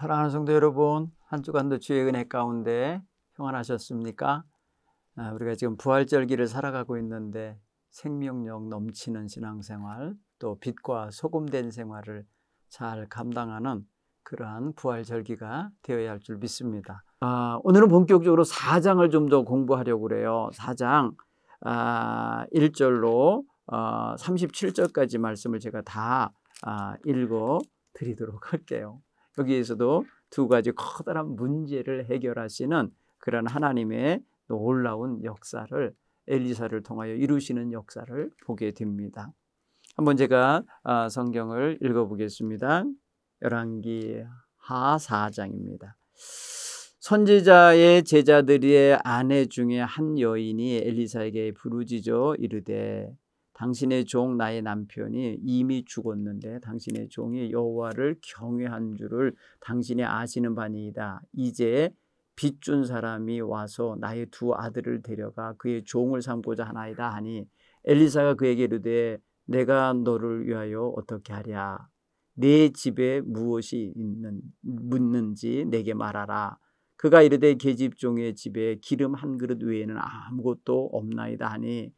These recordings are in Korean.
사랑하는 성도 여러분, 한 주간도 주의 은혜 가운데 평안하셨습니까? 우리가 지금 부활절기를 살아가고 있는데 생명력 넘치는 신앙생활, 또 빛과 소금된 생활을 잘 감당하는 그러한 부활절기가 되어야 할 줄 믿습니다. 오늘은 본격적으로 4장을 좀 더 공부하려고 그래요. 4장 1절로 37절까지 말씀을 제가 다 읽어 드리도록 할게요. 여기에서도 두 가지 커다란 문제를 해결하시는 그런 하나님의 놀라운 역사를 엘리사를 통하여 이루시는 역사를 보게 됩니다. 한번 제가 성경을 읽어보겠습니다. 열왕기하 4장입니다. 선지자의 제자들의 아내 중에 한 여인이 엘리사에게 부르짖어 이르되 당신의 종 나의 남편이 이미 죽었는데 당신의 종이 여호와를 경외한 줄을 당신이 아시는 바니이다. 이제 빚준 사람이 와서 나의 두 아들을 데려가 그의 종을 삼고자 하나이다 하니 엘리사가 그에게 이르되 내가 너를 위하여 어떻게 하랴? 내 집에 무엇이 묻는지 내게 말하라. 그가 이르되 계집종의 집에 기름 한 그릇 외에는 아무것도 없나이다 하니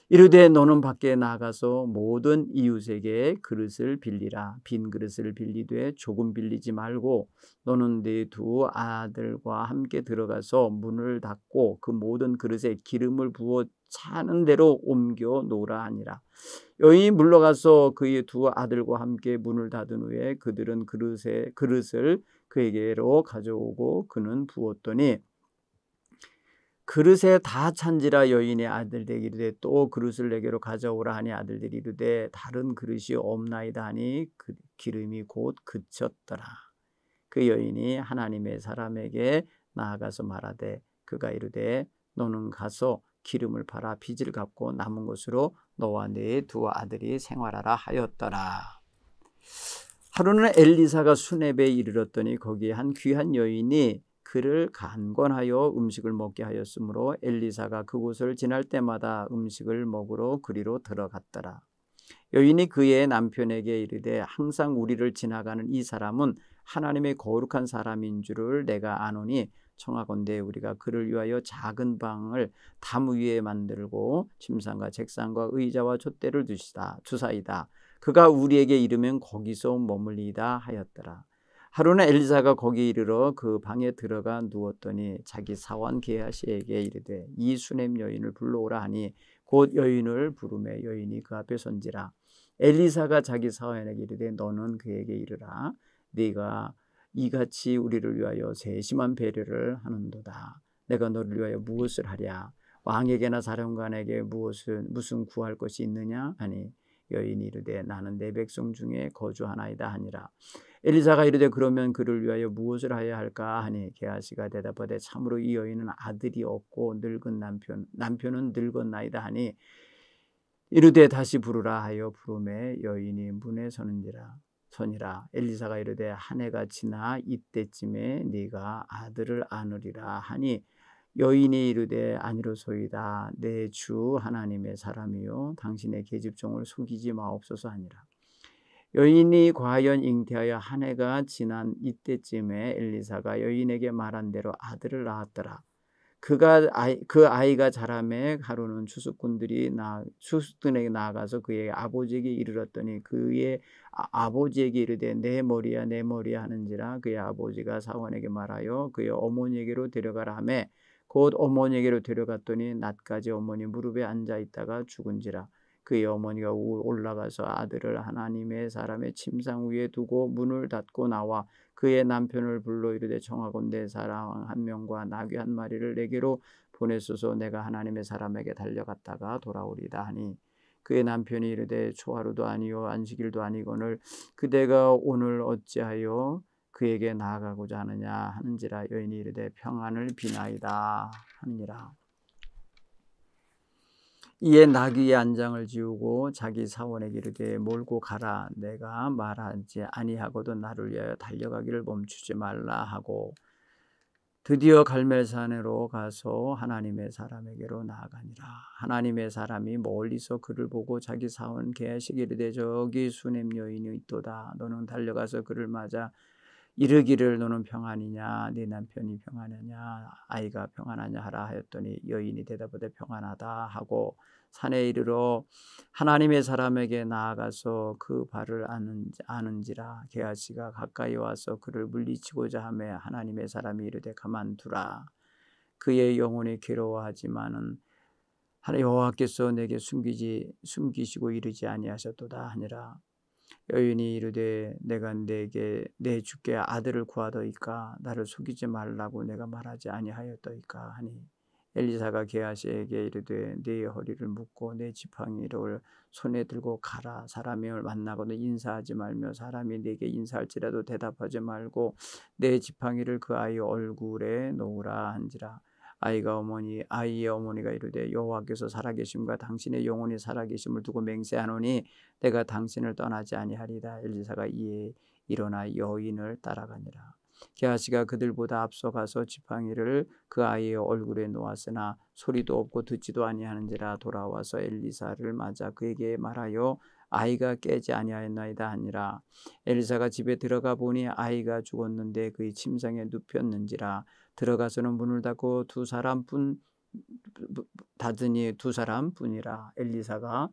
이르되 너는 밖에 나가서 모든 이웃에게 그릇을 빌리라. 빈 그릇을 빌리되 조금 빌리지 말고 너는 네 두 아들과 함께 들어가서 문을 닫고 그 모든 그릇에 기름을 부어 차는 대로 옮겨 놓으라 하니라. 여인이 물러가서 그의 두 아들과 함께 문을 닫은 후에 그들은 그릇을 그에게로 가져오고 그는 부었더니 그릇에 다 찬지라. 여인의 아들들이 이르되 또 그릇을 내게로 가져오라 하니 아들들이 이르되 다른 그릇이 없나이다 하니 그 기름이 곧 그쳤더라. 그 여인이 하나님의 사람에게 나아가서 말하되 그가 이르되 너는 가서 기름을 팔아 빚을 갚고 남은 것으로 너와 네 두 아들이 생활하라 하였더라. 하루는 엘리사가 수렙에 이르렀더니 거기에 한 귀한 여인이 그를 간권하여 음식을 먹게 하였으므로 엘리사가 그곳을 지날 때마다 음식을 먹으러 그리로 들어갔더라. 여인이 그의 남편에게 이르되 항상 우리를 지나가는 이 사람은 하나님의 거룩한 사람인 줄을 내가 아노니 청하건대 우리가 그를 위하여 작은 방을 담 위에 만들고 침상과 책상과 의자와 촛대를 두사이다. 그가 우리에게 이르면 거기서 머물리이다 하였더라. 하루는 엘리사가 거기 이르러 그 방에 들어가 누웠더니 자기 사원 게하시에게 이르되 이 수넴 여인을 불러오라 하니 곧 여인을 부르매 여인이 그 앞에 선지라. 엘리사가 자기 사원에게 이르되 너는 그에게 이르라. 네가 이같이 우리를 위하여 세심한 배려를 하는도다. 내가 너를 위하여 무엇을 하랴? 왕에게나 사령관에게 무슨 구할 것이 있느냐 하니 여인이 이르되 나는 내 백성 중에 거주하나이다 하니라. 엘리사가 이르되 그러면 그를 위하여 무엇을 하여야 할까 하니 게하시가 대답하되 참으로 이 여인은 아들이 없고 늙은 남편은 늙었나이다 하니 이르되 다시 부르라 하여 부르매 여인이 문에 서니라. 엘리사가 이르되 한 해가 지나 이때쯤에 네가 아들을 안으리라 하니 여인이 이르되 아니로소이다. 내 주 하나님의 사람이요 당신의 계집종을 속이지 마옵소서 하니라. 여인이 과연 잉태하여 한 해가 지난 이때쯤에 엘리사가 여인에게 말한 대로 아들을 낳았더라. 그 아이가 자라매 하루는 추수꾼에게 나아가서 그의 아버지에게 이르렀더니 그의 아버지에게 이르되 내 머리야 내 머리야 하는지라. 그의 아버지가 사원에게 말하여 그의 어머니에게로 데려가라 하매 곧 어머니에게로 데려갔더니 낮까지 어머니 무릎에 앉아 있다가 죽은지라. 그의 어머니가 올라가서 아들을 하나님의 사람의 침상 위에 두고 문을 닫고 나와 그의 남편을 불러 이르되 청하건대 사람 한 명과 나귀 한 마리를 내게로 보내소서. 내가 하나님의 사람에게 달려갔다가 돌아오리다 하니 그의 남편이 이르되 초하루도 아니요 안식일도 아니거늘 그대가 오늘 어찌하여 그에게 나아가고자 하느냐 하는지라. 여인이 이르되 평안을 비나이다 하니라. 이에 나귀의 안장을 지우고 자기 사원에게 이르되 몰고 가라. 내가 말하지 아니하고도 나를 위하여 달려가기를 멈추지 말라 하고 드디어 갈멜산으로 가서 하나님의 사람에게로 나아가니라. 하나님의 사람이 멀리서 그를 보고 자기 사원 게하시게 이르되 저기 수넴 여인이 있도다. 너는 달려가서 그를 맞아 이르기를 너는 평안이냐 네 남편이 평안하냐 아이가 평안하냐 하라 하였더니 여인이 대답하되 평안하다 하고 산에 이르러 하나님의 사람에게 나아가서 그 발을 아는지라. 게하시가 가까이 와서 그를 물리치고자 하며 하나님의 사람이 이르되 가만두라. 그의 영혼이 괴로워하지만은 여호와께서 내게 숨기시고 이르지 아니하셨도다 하니라. 여인이 이르되 내가 내게 내 주께 아들을 구하더이까 나를 속이지 말라고 내가 말하지 아니하였더이까 하니 엘리사가 게하시에게 이르되 네 허리를 묶고 내 지팡이를 손에 들고 가라. 사람이 만나거든 인사하지 말며 사람이 네게 인사할지라도 대답하지 말고 내 지팡이를 그 아이 얼굴에 놓으라 한지라. 아이의 어머니가 이르되 여호와께서 살아계심과 당신의 영혼이 살아계심을 두고 맹세하노니 내가 당신을 떠나지 아니하리다. 엘리사가 이에 일어나 여인을 따라가니라. 게하시가 그들보다 앞서가서 지팡이를 그 아이의 얼굴에 놓았으나 소리도 없고 듣지도 아니하는지라. 돌아와서 엘리사를 맞아 그에게 말하여 아이가 깨지 아니하였나이다 하니라. 엘리사가 집에 들어가 보니 아이가 죽었는데 그의 침상에 눕혔는지라. 들어가서는 문을 닫고 닫으니 두 사람뿐이라. 엘리사가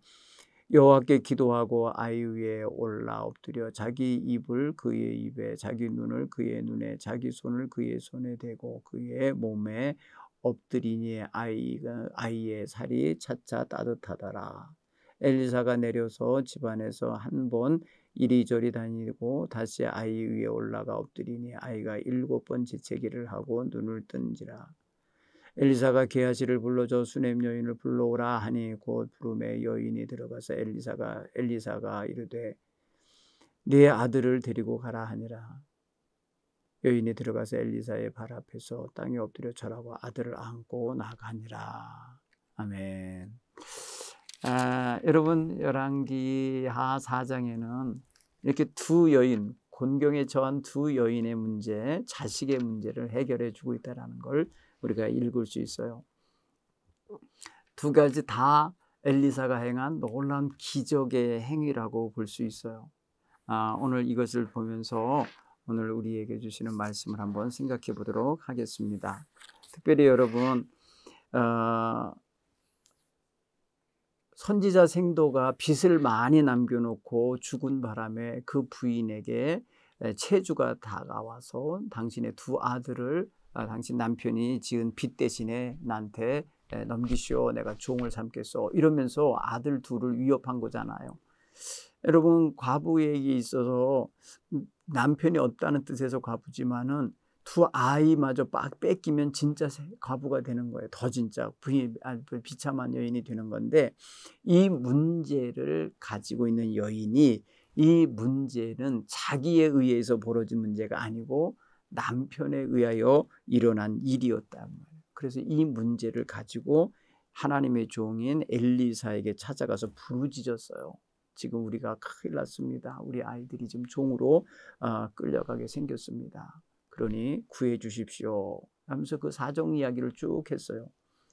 여호와께 기도하고 아이 위에 올라 엎드려 자기 입을 그의 입에 자기 눈을 그의 눈에 자기 손을 그의 손에 대고 그의 몸에 엎드리니 아이의 살이 차차 따뜻하더라. 엘리사가 내려서 집안에서 한 번 이리저리 다니고 다시 아이 위에 올라가 엎드리니 아이가 7번 지체기를 하고 눈을 뜬지라. 엘리사가 게하시를 불러줘 수넴 여인을 불러오라 하니 곧 부름에 여인이 들어가서 엘리사가 이르되 네 아들을 데리고 가라 하니라. 여인이 들어가서 엘리사의 발 앞에서 땅에 엎드려 절하고 아들을 안고 나가니라. 아멘. 여러분 열왕기하 4장에는 이렇게 두 여인, 곤경에 처한 두 여인의 문제, 자식의 문제를 해결해 주고 있다는 걸 우리가 읽을 수 있어요. 두 가지 다 엘리사가 행한 놀라운 기적의 행위라고 볼 수 있어요. 오늘 이것을 보면서 오늘 우리에게 주시는 말씀을 한번 생각해 보도록 하겠습니다. 특별히 여러분 선지자 생도가 빚을 많이 남겨놓고 죽은 바람에 그 부인에게 채주가 다가와서 당신의 두 아들을 당신 남편이 지은 빚 대신에 나한테 넘기시오. 내가 종을 삼겠소. 이러면서 아들 둘을 위협한 거잖아요. 여러분 과부에게 있어서 남편이 없다는 뜻에서 과부지만은 두 아이마저 뺏기면 진짜 과부가 되는 거예요. 더 진짜 비참한 여인이 되는 건데 이 문제를 가지고 있는 여인이 이 문제는 자기에 의해서 벌어진 문제가 아니고 남편에 의하여 일어난 일이었단 말이에요. 그래서 이 문제를 가지고 하나님의 종인 엘리사에게 찾아가서 부르짖었어요. 지금 우리가 큰일 났습니다. 우리 아이들이 지금 종으로 끌려가게 생겼습니다. 그러니 구해 주십시오 하면서 그 사정 이야기를 쭉 했어요.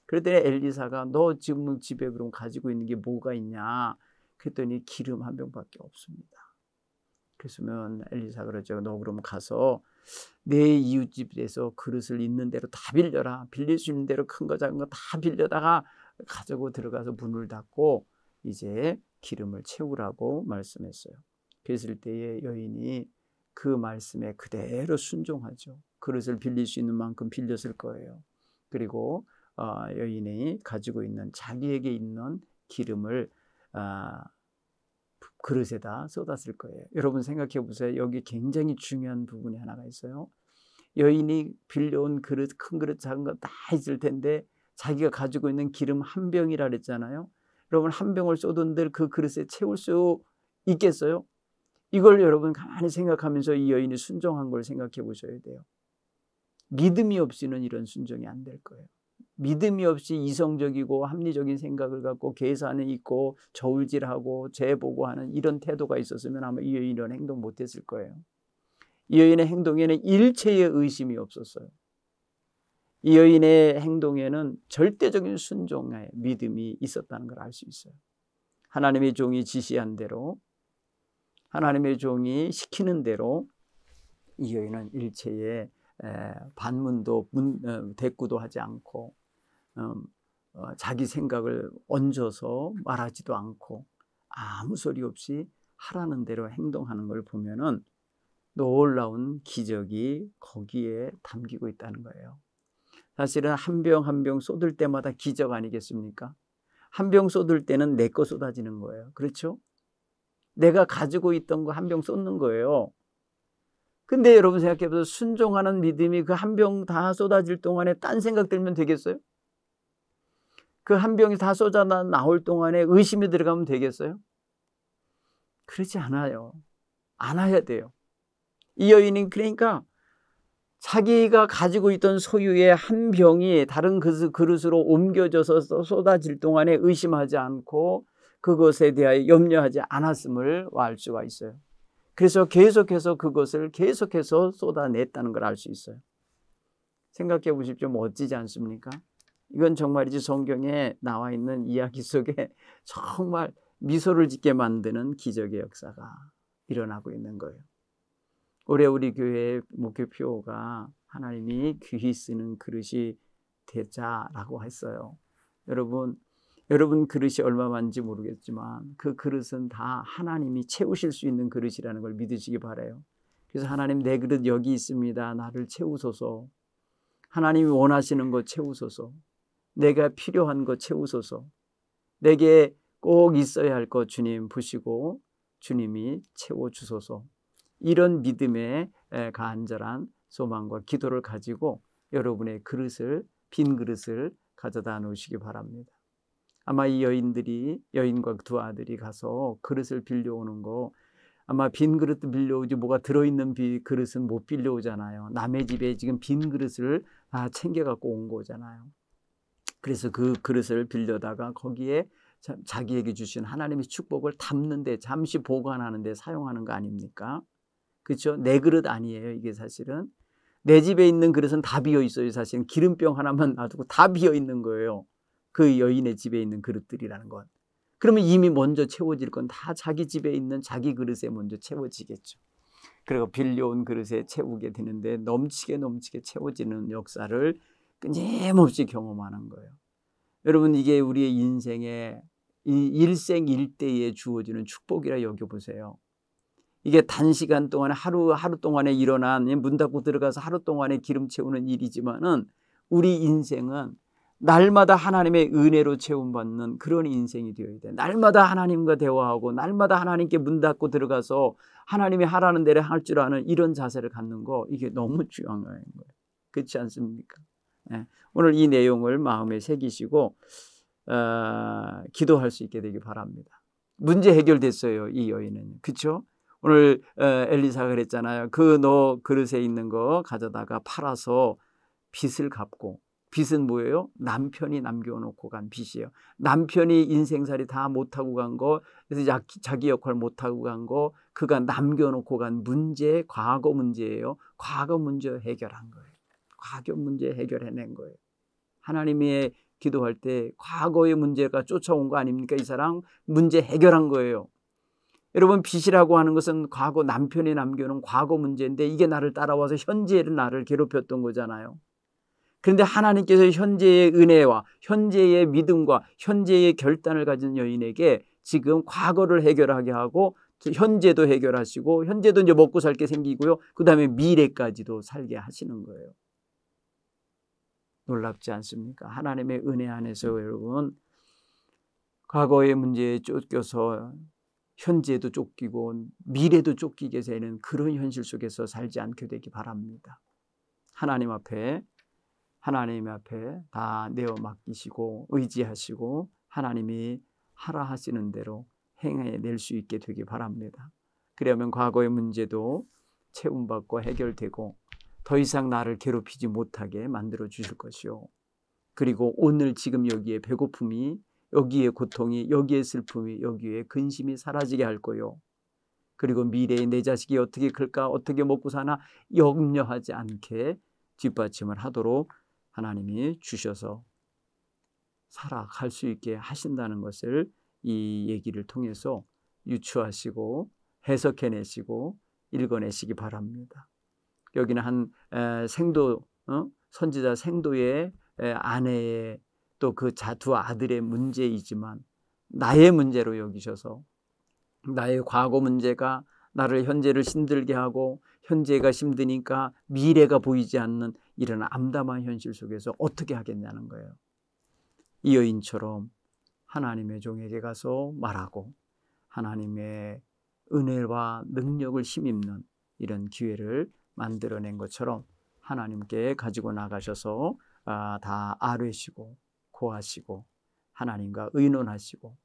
그랬더니 엘리사가 너 지금 집에 그럼 가지고 있는 게 뭐가 있냐? 그랬더니 기름 한 병밖에 없습니다. 그랬으면 엘리사가 그러죠. 너 그럼 가서 내 이웃집에서 그릇을 있는 대로 다 빌려라. 빌릴 수 있는 대로 큰 거 작은 거 다 빌려다가 가지고 들어가서 문을 닫고 이제 기름을 채우라고 말씀했어요. 그랬을 때에 여인이 그 말씀에 그대로 순종하죠. 그릇을 빌릴 수 있는 만큼 빌렸을 거예요. 그리고 여인이 가지고 있는 자기에게 있는 기름을 그릇에다 쏟았을 거예요. 여러분 생각해 보세요. 여기 굉장히 중요한 부분이 하나가 있어요. 여인이 빌려온 그릇, 큰 그릇, 작은 거 다 있을 텐데 자기가 가지고 있는 기름 한 병이라 그랬잖아요. 여러분 한 병을 쏟은들 그 그릇에 채울 수 있겠어요? 이걸 여러분 가만히 생각하면서 이 여인이 순종한 걸 생각해 보셔야 돼요. 믿음이 없이는 이런 순종이 안 될 거예요. 믿음이 없이 이성적이고 합리적인 생각을 갖고 계산이 있고 저울질하고 재보고 하는 이런 태도가 있었으면 아마 이 여인이 이런 행동 못했을 거예요. 이 여인의 행동에는 일체의 의심이 없었어요. 이 여인의 행동에는 절대적인 순종의 믿음이 있었다는 걸 알 수 있어요. 하나님의 종이 지시한 대로 하나님의 종이 시키는 대로 이 여인은 일체의 반문도 대꾸도 하지 않고 자기 생각을 얹어서 말하지도 않고 아무 소리 없이 하라는 대로 행동하는 걸 보면은 놀라운 기적이 거기에 담기고 있다는 거예요. 사실은 한 병 한 병 쏟을 때마다 기적 아니겠습니까? 한 병 쏟을 때는 내 거 쏟아지는 거예요. 그렇죠? 내가 가지고 있던 거 한 병 쏟는 거예요. 근데 여러분 생각해 보세요. 순종하는 믿음이 그 한 병 다 쏟아질 동안에 딴 생각 들면 되겠어요? 그 한 병이 다 쏟아 나올 동안에 의심이 들어가면 되겠어요? 그렇지 않아요. 안 해야 돼요. 이 여인은 그러니까 자기가 가지고 있던 소유의 한 병이 다른 그릇으로 옮겨져서 쏟아질 동안에 의심하지 않고 그것에 대하여 염려하지 않았음을 알 수가 있어요. 그래서 계속해서 그것을 계속해서 쏟아냈다는 걸 알 수 있어요. 생각해 보십시오. 멋지지 않습니까? 이건 정말이지 성경에 나와 있는 이야기 속에 정말 미소를 짓게 만드는 기적의 역사가 일어나고 있는 거예요. 올해 우리 교회의 목표가 하나님이 귀히 쓰는 그릇이 되자라고 했어요. 여러분 그릇이 얼마만지 모르겠지만 그 그릇은 다 하나님이 채우실 수 있는 그릇이라는 걸 믿으시기 바라요. 그래서 하나님 내 그릇 여기 있습니다. 나를 채우소서. 하나님이 원하시는 것 채우소서. 내가 필요한 것 채우소서. 내게 꼭 있어야 할 것 주님 보시고 주님이 채워주소서. 이런 믿음의 간절한 소망과 기도를 가지고 여러분의 그릇을 빈 그릇을 가져다 놓으시기 바랍니다. 아마 이 여인과 두 아들이 가서 그릇을 빌려오는 거 아마 빈 그릇도 빌려오지 뭐가 들어있는 그릇은 못 빌려오잖아요. 남의 집에 지금 빈 그릇을 다 챙겨갖고 온 거잖아요. 그래서 그 그릇을 빌려다가 거기에 자기에게 주신 하나님의 축복을 담는데 잠시 보관하는데 사용하는 거 아닙니까? 그렇죠? 내 그릇 아니에요. 이게 사실은 내 집에 있는 그릇은 다 비어 있어요. 사실은 기름병 하나만 놔두고 다 비어 있는 거예요. 그 여인의 집에 있는 그릇들이라는 건. 그러면 이미 먼저 채워질 건 다 자기 집에 있는 자기 그릇에 먼저 채워지겠죠. 그리고 빌려온 그릇에 채우게 되는데 넘치게 채워지는 역사를 끊임없이 경험하는 거예요. 여러분 이게 우리의 인생의 일생일대에 주어지는 축복이라 여겨보세요. 이게 단시간 동안에 하루 동안에 일어난 문 닫고 들어가서 하루 동안에 기름 채우는 일이지만은 우리 인생은 날마다 하나님의 은혜로 채움받는 그런 인생이 되어야 돼. 날마다 하나님과 대화하고 날마다 하나님께 문 닫고 들어가서 하나님이 하라는 대로 할 줄 아는 이런 자세를 갖는 거 이게 너무 중요한 거예요. 그렇지 않습니까? 네. 오늘 이 내용을 마음에 새기시고 기도할 수 있게 되기 바랍니다. 문제 해결됐어요. 이 여인은. 그렇죠? 오늘 엘리사가 그랬잖아요. 너 그릇에 있는 거 가져다가 팔아서 빚을 갚고. 빚은 뭐예요? 남편이 남겨놓고 간 빚이에요. 남편이 인생살이 다 못하고 간 거, 그래서 자기 역할 못하고 간 거, 그가 남겨놓고 간 문제, 과거 문제예요. 과거 문제 해결한 거예요. 과거 문제 해결해낸 거예요. 하나님이 기도할 때 과거의 문제가 쫓아온 거 아닙니까? 이 사람 문제 해결한 거예요. 여러분 빚이라고 하는 것은 과거 남편이 남겨놓은 과거 문제인데 이게 나를 따라와서 현재의 나를 괴롭혔던 거잖아요. 그런데 하나님께서 현재의 은혜와 현재의 믿음과 현재의 결단을 가진 여인에게 지금 과거를 해결하게 하고 현재도 해결하시고 현재도 이제 먹고 살게 생기고요. 그 다음에 미래까지도 살게 하시는 거예요. 놀랍지 않습니까? 하나님의 은혜 안에서 여러분 과거의 문제에 쫓겨서 현재도 쫓기고 미래도 쫓기게 되는 그런 현실 속에서 살지 않게 되기 바랍니다. 하나님 앞에 다 내어 맡기시고 의지하시고 하나님이 하라 하시는 대로 행해낼 수 있게 되기 바랍니다. 그러면 과거의 문제도 채움받고 해결되고 더 이상 나를 괴롭히지 못하게 만들어 주실 것이요. 그리고 오늘 지금 여기에 배고픔이 여기에 고통이 여기에 슬픔이 여기에 근심이 사라지게 할 거요. 그리고 미래에 내 자식이 어떻게 클까 어떻게 먹고 사나 염려하지 않게 뒷받침을 하도록 하나님이 주셔서 살아갈 수 있게 하신다는 것을 이 얘기를 통해서 유추하시고 해석해내시고 읽어내시기 바랍니다. 여기는 한 생도 선지자 생도의 아내의 또 그 두 아들의 문제이지만 나의 문제로 여기셔서 나의 과거 문제가 나를 현재를 힘들게 하고 현재가 힘드니까 미래가 보이지 않는 이런 암담한 현실 속에서 어떻게 하겠냐는 거예요. 이 여인처럼 하나님의 종에게 가서 말하고 하나님의 은혜와 능력을 힘입는 이런 기회를 만들어낸 것처럼 하나님께 가지고 나가셔서 다 아뢰시고 고하시고 하나님과 의논하시고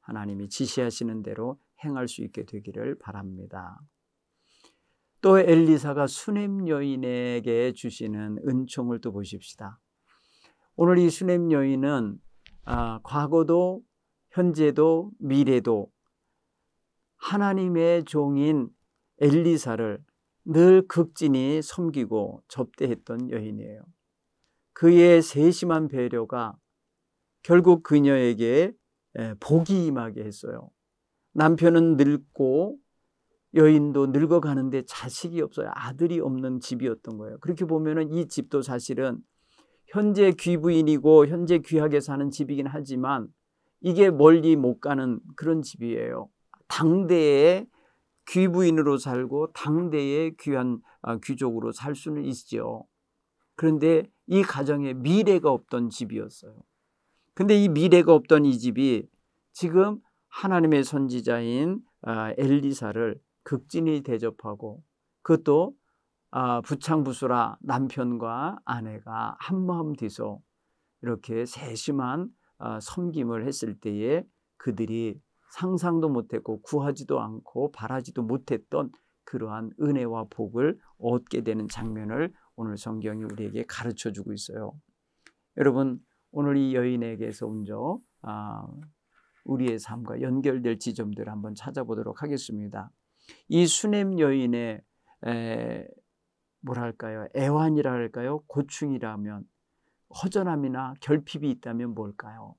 하나님이 지시하시는 대로 행할 수 있게 되기를 바랍니다. 또 엘리사가 수넴 여인에게 주시는 은총을 또 보십시다. 오늘 이 수넴 여인은 과거도 현재도 미래도 하나님의 종인 엘리사를 늘 극진히 섬기고 접대했던 여인이에요. 그의 세심한 배려가 결국 그녀에게 복이 임하게 했어요. 남편은 늙고 여인도 늙어가는데 자식이 없어요. 아들이 없는 집이었던 거예요. 그렇게 보면은 이 집도 사실은 현재 귀부인이고 현재 귀하게 사는 집이긴 하지만 이게 멀리 못 가는 그런 집이에요. 당대의 귀부인으로 살고 당대의 귀한 귀족으로 살 수는 있죠. 그런데 이 가정에 미래가 없던 집이었어요. 근데 이 미래가 없던 이 집이 지금 하나님의 선지자인 엘리사를 극진히 대접하고 그것도 부창부수라 남편과 아내가 한마음 돼서 이렇게 세심한 섬김을 했을 때에 그들이 상상도 못했고 구하지도 않고 바라지도 못했던 그러한 은혜와 복을 얻게 되는 장면을 오늘 성경이 우리에게 가르쳐주고 있어요. 여러분, 오늘 이 여인에게서 먼저 우리의 삶과 연결될 지점들을 한번 찾아보도록 하겠습니다. 이 수넴 여인의 뭐랄까요? 애환이라 할까요? 고충이라면, 허전함이나 결핍이 있다면 뭘까요?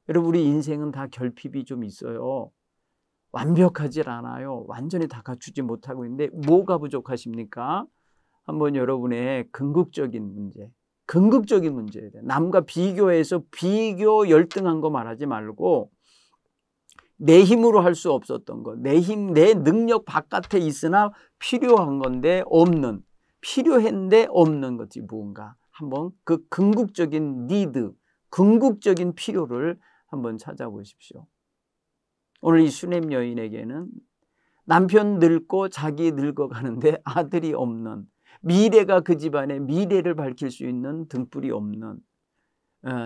여러분, 우리 인생은 다 결핍이 좀 있어요. 완벽하지 않아요. 완전히 다 갖추지 못하고 있는데 뭐가 부족하십니까? 한번 여러분의 궁극적인 문제에 대해 남과 비교해서 비교 열등한 거 말하지 말고 내 힘으로 할 수 없었던 거, 내 능력 바깥에 있으나 필요한 건데 없는, 필요했는데 없는 것이 무언가. 한번 그 궁극적인 궁극적인 필요를 한번 찾아보십시오. 오늘 이 수넴 여인에게는 남편 늙고 자기 늙어가는데 아들이 없는, 미래가 그 집안에 미래를 밝힐 수 있는 등불이 없는,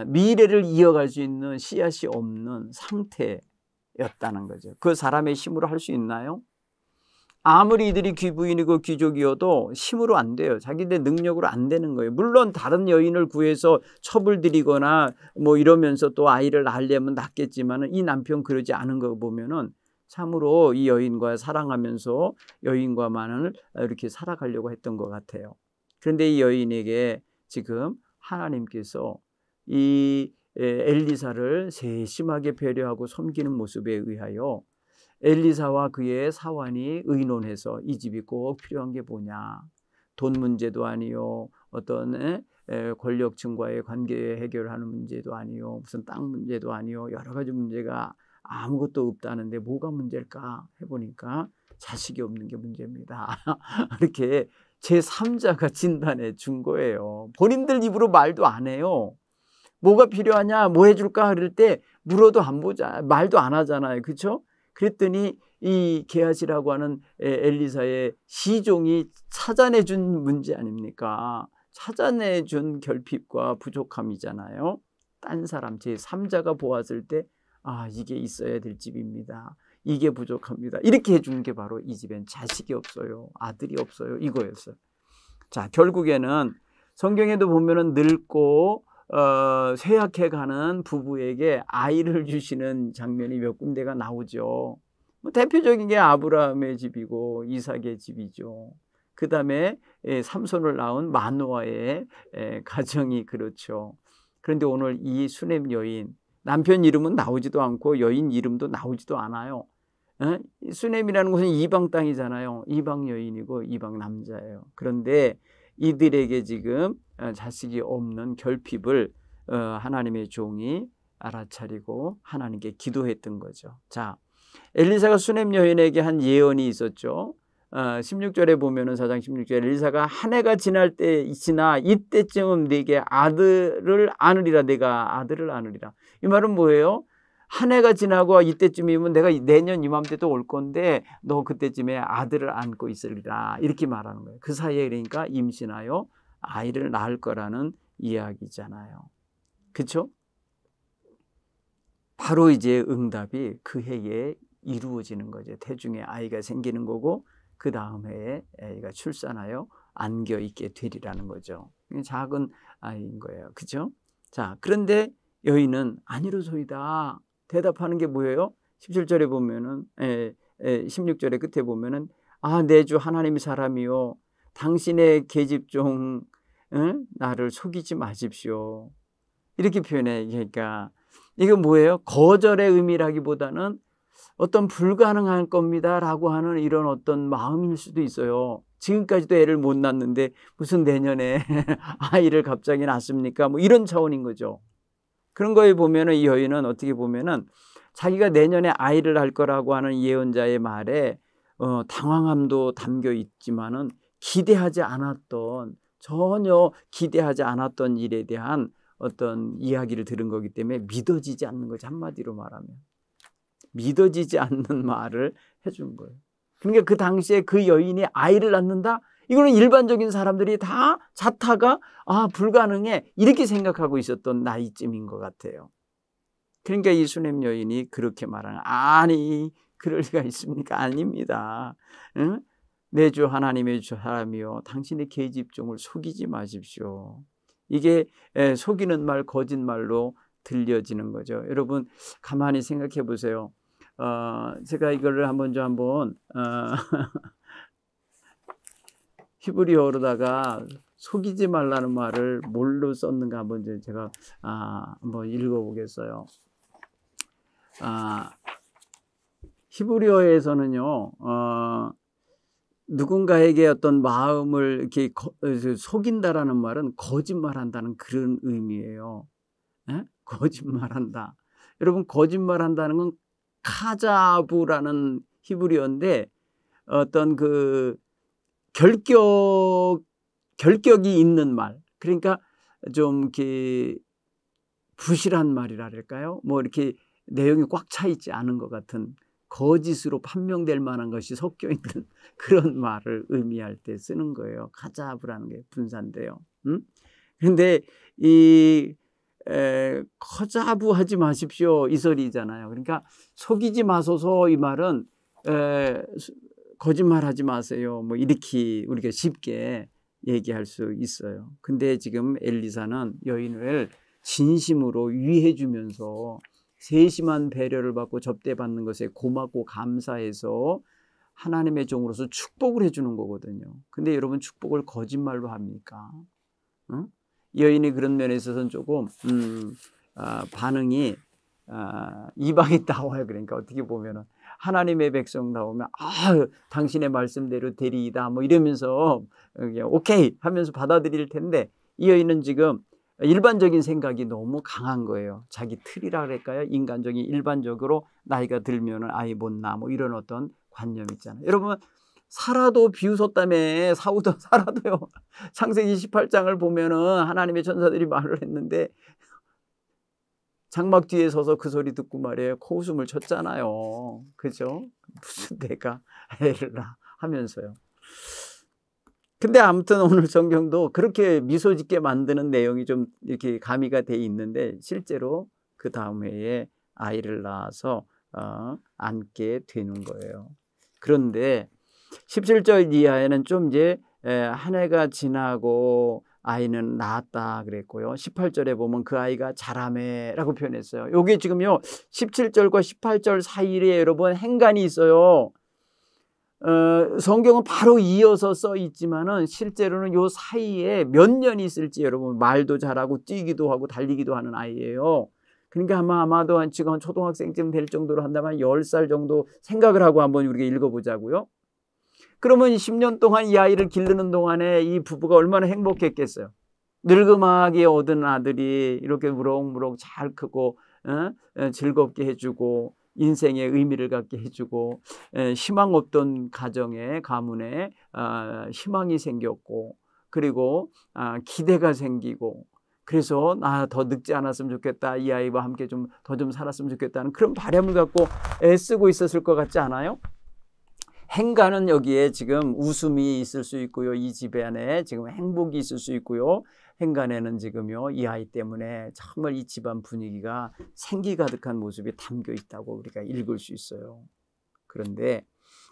미래를 이어갈 수 있는 씨앗이 없는 상태였다는 거죠. 그 사람의 힘으로 할 수 있나요? 아무리 이들이 귀부인이고 귀족이어도 힘으로 안 돼요. 자기들 능력으로 안 되는 거예요. 물론 다른 여인을 구해서 첩을 들이거나 뭐 이러면서 또 아이를 낳으려면 낳겠지만 이 남편 그러지 않은 거 보면은 참으로 이 여인과 사랑하면서 여인과만을 이렇게 살아가려고 했던 것 같아요. 그런데 이 여인에게 지금 하나님께서 이 엘리사를 세심하게 배려하고 섬기는 모습에 의하여 엘리사와 그의 사환이 의논해서 이 집이 꼭 필요한 게 뭐냐. 돈 문제도 아니요. 어떤 권력층과의 관계 해결하는 문제도 아니요. 무슨 땅 문제도 아니요. 여러 가지 문제가 아무것도 없다는데 뭐가 문제일까 해보니까 자식이 없는 게 문제입니다. 이렇게 제3자가 진단해 준 거예요. 본인들 입으로 말도 안 해요. 뭐가 필요하냐, 뭐 해줄까 그럴 때 물어도 안 보자, 말도 안 하잖아요. 그렇죠? 그랬더니 이 게하시라고 하는 엘리사의 시종이 찾아내준 문제 아닙니까? 찾아내준 결핍과 부족함이잖아요. 딴 사람 제3자가 보았을 때 이게 있어야 될 집입니다. 이게 부족합니다. 이렇게 해준 게 바로 이 집엔 자식이 없어요. 아들이 없어요. 이거였어요. 자, 결국에는 성경에도 보면은 늙고 쇠약해가는 부부에게 아이를 주시는 장면이 몇 군데가 나오죠. 대표적인 게 아브라함의 집이고 이삭의 집이죠. 그 다음에 삼손을 낳은 마노아의 가정이 그렇죠. 그런데 오늘 이 수넴 여인, 남편 이름은 나오지도 않고 여인 이름도 나오지도 않아요. 수넴이라는 곳은 이방 땅이잖아요. 이방 여인이고 이방 남자예요. 그런데 이들에게 지금 자식이 없는 결핍을 하나님의 종이 알아차리고 하나님께 기도했던 거죠. 자, 엘리사가 수넴 여인에게 한 예언이 있었죠. 16절에 보면은 4장 16절에 엘리사가 한 해가 지날 때 지나 이때쯤은 네게 아들을 안으리라. 내가 아들을 안으리라. 이 말은 뭐예요? 한 해가 지나고 이때쯤이면 내가 내년 이맘때 또 올 건데 너 그때쯤에 아들을 안고 있으리라. 이렇게 말하는 거예요. 그 사이에 그러니까 임신하여 아이를 낳을 거라는 이야기잖아요. 그렇죠? 바로 이제 응답이 그 해에 이루어지는 거죠. 태중에 아이가 생기는 거고 그 다음 해에 아이가 출산하여 안겨 있게 되리라는 거죠. 작은 아이인 거예요. 그렇죠? 자, 그런데 여인은 아니로소이다. 대답하는 게 뭐예요? 17절에 보면은 16절의 끝에 보면은 내 주 하나님의 사람이요 당신의 계집종 나를 속이지 마십시오. 이렇게 표현해. 그러니까 이거 뭐예요? 거절의 의미라기보다는 어떤 불가능할 겁니다 라고 하는 이런 어떤 마음일 수도 있어요. 지금까지도 애를 못 낳는데 무슨 내년에 아이를 갑자기 낳습니까? 뭐 이런 차원인 거죠. 그런 거에 보면은 이 여인은 어떻게 보면은 자기가 내년에 아이를 낳을 거라고 하는 예언자의 말에 당황함도 담겨 있지만은 전혀 기대하지 않았던 일에 대한 어떤 이야기를 들은 거기 때문에 믿어지지 않는 거지. 한마디로 말하면 믿어지지 않는 말을 해준 거예요. 그러니까 그 당시에 그 여인이 아이를 낳는다? 이거는 일반적인 사람들이 다 자타가 불가능해 이렇게 생각하고 있었던 나이쯤인 것 같아요. 그러니까 이 수넴 여인이 그렇게 말하는 아니 그럴 리가 있습니까? 아닙니다. 응? 내 주 하나님의 사람이요 당신의 계집종을 속이지 마십시오. 이게 속이는 말 거짓말로 들려지는 거죠. 여러분 가만히 생각해 보세요. 제가 이거를 한번 히브리어로다가 속이지 말라는 말을 뭘로 썼는가 한번 제가 한번 읽어보겠어요. 히브리어에서는요, 누군가에게 어떤 마음을 이렇게 속인다라는 말은 거짓말한다는 그런 의미예요. 거짓말한다. 여러분 거짓말한다는 건 카자부라는 히브리어인데 어떤 그 결격이 있는 말. 그러니까 좀 이렇게 부실한 말이랄까요? 뭐 이렇게 내용이 꽉 차 있지 않은 것 같은 거짓으로 판명될 만한 것이 섞여 있는 그런 말을 의미할 때 쓰는 거예요. 카자브라는 게 분사인데요. 그런데 이 커자부 하지 마십시오 이 소리잖아요. 그러니까 속이지 마소서 이 말은 거짓말하지 마세요. 뭐 이렇게 우리가 쉽게 얘기할 수 있어요. 근데 지금 엘리사는 여인을 진심으로 위해 주면서 세심한 배려를 받고 접대받는 것에 고맙고 감사해서 하나님의 종으로서 축복을 해주는 거거든요. 근데 여러분 축복을 거짓말로 합니까? 여인이 그런 면에 있어서는 조금 반응이 이방이 나와요. 그러니까 어떻게 보면은 하나님의 백성 나오면 당신의 말씀대로 되리이다 뭐 이러면서 오케이 하면서 받아들일 텐데 이 여인은 지금 일반적인 생각이 너무 강한 거예요. 자기 틀이라 그럴까요? 인간적인 일반적으로 나이가 들면은 아이 못 낳아 뭐 이런 어떤 관념 있잖아요. 여러분 사라도 비웃었다며 사라도요. 창세기 18장을 보면은 하나님의 천사들이 말을 했는데 장막 뒤에 서서 그 소리 듣고 말이에요. 코웃음을 쳤잖아요. 그죠? 무슨 내가 애를 낳아 하면서요. 근데 아무튼 오늘 성경도 그렇게 미소 짓게 만드는 내용이 좀 이렇게 가미가 돼 있는데 실제로 그 다음 해에 아이를 낳아서 안게 되는 거예요. 그런데 17절 이하에는 좀 이제 한 해가 지나고 아이는 낳았다 그랬고요. 18절에 보면 그 아이가 자라매라고 표현했어요. 요게 지금요 17절과 18절 사이에 여러분 행간이 있어요. 성경은 바로 이어서 써 있지만은 실제로는 요 사이에 몇 년이 있을지 여러분 말도 잘하고 뛰기도 하고 달리기도 하는 아이예요. 그러니까 아마도 지금 한 초등학생쯤 될 정도로 한다면 10살 정도 생각을 하고 한번 우리가 읽어보자고요. 그러면 10년 동안 이 아이를 기르는 동안에 이 부부가 얼마나 행복했겠어요. 늙음하게 얻은 아들이 이렇게 무럭무럭 잘 크고 즐겁게 해주고 인생의 의미를 갖게 해주고 희망 없던 가정에 가문에 희망이 생겼고 그리고 기대가 생기고 그래서 나 더 늙지 않았으면 좋겠다. 이 아이와 함께 좀 더 좀 살았으면 좋겠다는 그런 바람을 갖고 애쓰고 있었을 것 같지 않아요? 행간은 여기에 지금 웃음이 있을 수 있고요. 이 집에 안에 지금 행복이 있을 수 있고요. 행간에는 지금요. 이 아이 때문에 정말 이 집안 분위기가 생기 가득한 모습이 담겨 있다고 우리가 읽을 수 있어요. 그런데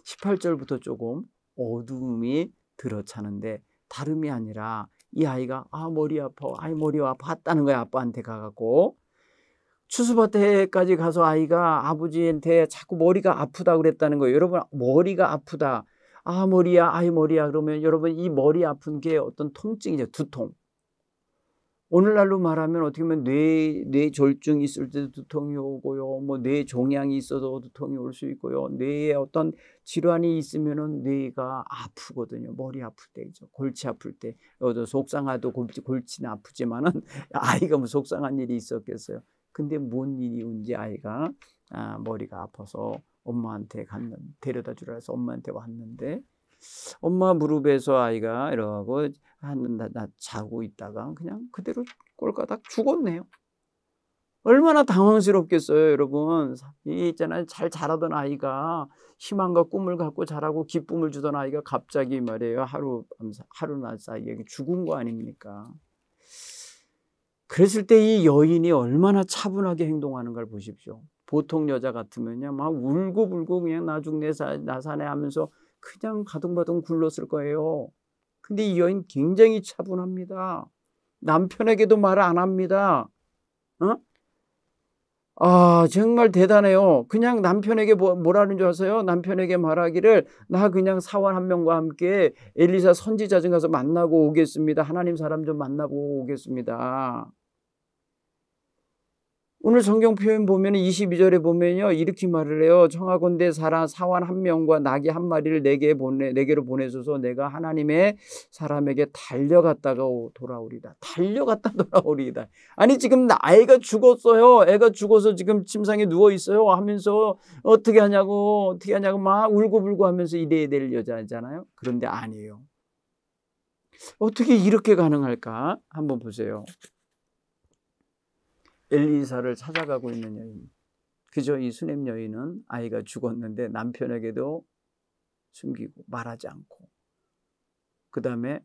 18절부터 조금 어두움이 들어차는데 다름이 아니라 이 아이가 머리 아파. 머리가 아팠다는 거야. 아빠한테 가갖고. 추수밭에까지 가서 아이가 아버지한테 자꾸 머리가 아프다 그랬다는 거예요. 여러분 머리가 아프다. 머리야. 머리야. 그러면 여러분 이 머리 아픈 게 어떤 통증이죠. 두통. 오늘날로 말하면 어떻게 보면 뇌졸중이 있을 때도 두통이 오고요. 뭐 뇌종양이 있어도 두통이 올 수 있고요. 뇌에 어떤 질환이 있으면은 뇌가 아프거든요. 머리 아플 때죠. 골치 아플 때. 속상하도 골치는 아프지만은 아이가 뭐 속상한 일이 있었겠어요. 근데 뭔 일이 온지 아이가 머리가 아파서 엄마한테 데려다 주라 해서 엄마한테 왔는데 엄마 무릎에서 아이가 이러고 나 자고 있다가 그냥 그대로 꼴까닥 죽었네요. 얼마나 당황스럽겠어요, 여러분. 이 있잖아요. 잘 자라던 아이가 희망과 꿈을 갖고 자라고 기쁨을 주던 아이가 갑자기 말이에요. 하루나 사이에 죽은 거 아닙니까? 그랬을 때 이 여인이 얼마나 차분하게 행동하는가를 보십시오. 보통 여자 같으면요, 막 울고불고 그냥 나사네 하면서 그냥 바둥바둥 굴렀을 거예요. 근데 이 여인 굉장히 차분합니다. 남편에게도 말 안 합니다. 정말 대단해요. 그냥 남편에게 뭐라는 줄 아세요? 남편에게 말하기를 나 그냥 사원 한 명과 함께 엘리사 선지자 좀 가서 만나고 오겠습니다. 하나님 사람 좀 만나고 오겠습니다. 오늘 성경 표현 보면 22절에 보면요. 이렇게 말을 해요. 청하건대 사원 한 명과 나귀 한 마리를 내게로 보내소서. 내가 하나님의 사람에게 달려갔다가 돌아오리다. 달려갔다 돌아오리다. 아니 지금 아이가 죽었어요. 애가 죽어서 지금 침상에 누워 있어요. 하면서 어떻게 하냐고 막 울고불고 하면서 이래야 될 여자잖아요. 그런데 아니에요. 어떻게 이렇게 가능할까? 한번 보세요. 엘리사를 찾아가고 있는 여인. 그저 이 수넴 여인은 아이가 죽었는데 남편에게도 숨기고 말하지 않고 그 다음에